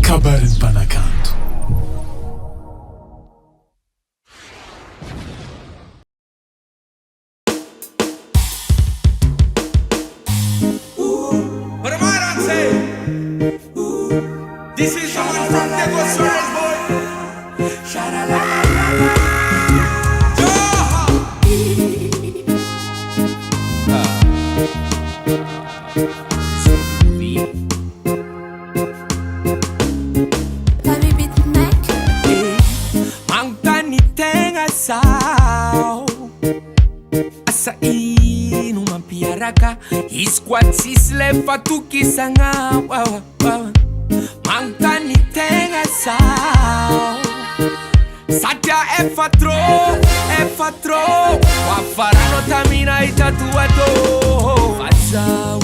Kabaron'ny Mpanakanto. This is the one from the GHOSTI, boy. Mangtani tenga sao asa ino mampiaraka izy kwa tsisy le fatokisagna mangtany tegna sao satria efa trop afarano tamina itatoato fazao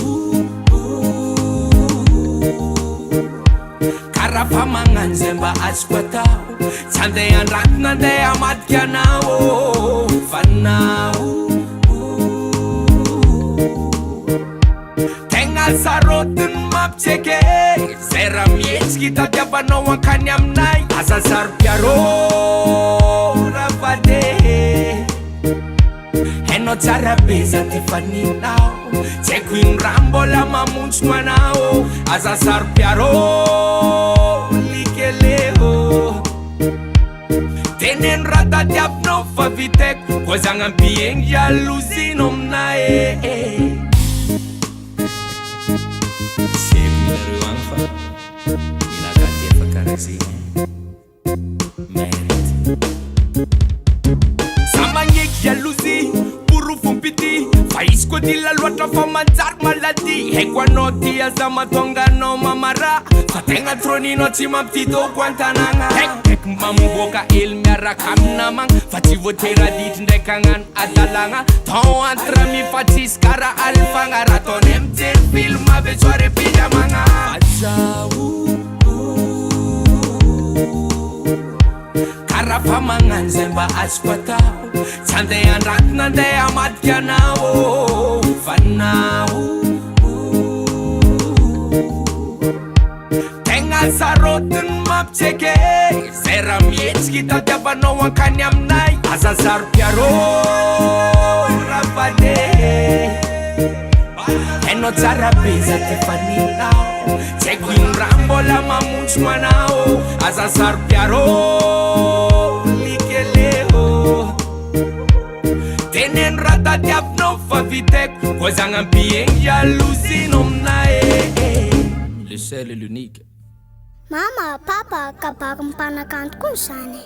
karaha magnano zay mba azoko atao tsy andeha andrato nandeha matika anao fanao tegna sarotiny mampitseke zay raha mihetsiky tadiavanao ankany aminay Aza Saropiaro ravade hainao tsara be za tifaninao tsy haiko ino raha mbola mamontsogno anao Aza Saropiaro likeleo teneno raha tadiavinao fa viteko koa zagnampiegny jalozino aminay seminareo agny fa minakaty efa karaha zegny mérite za magneky jalousie porofompity fa izy koa dila loatra fa manjary malady haiko anao ty aza matonga anao mamara fa tegna troninao tsy mampititoko an-tanagna haiko mamboaka hely miaraka aminamagna fa tsy voateraditry ndraiky agnano adalagna ton entre mifatsisy karaha alifagna raha taony mijery film ave soirée pyjamagna azao karaha magnano zay mba azoko atao tsy andeha andrato nandeha matika anao fanao tegna sarotiny mampitseke zay raha mihetsiky tadiavanao ankany aminay Aza Saropiaro ravade hainao tsara be za tifaninao tsy haiko ino raha mbola mamontsogno anao Aza Saropiaro likeleo teneno raha tadiavinao fa viteko koa zagnampiegny jalozino aminay le seul et l'unique Mama, papa, kabaron'ny mpanakanto koa zany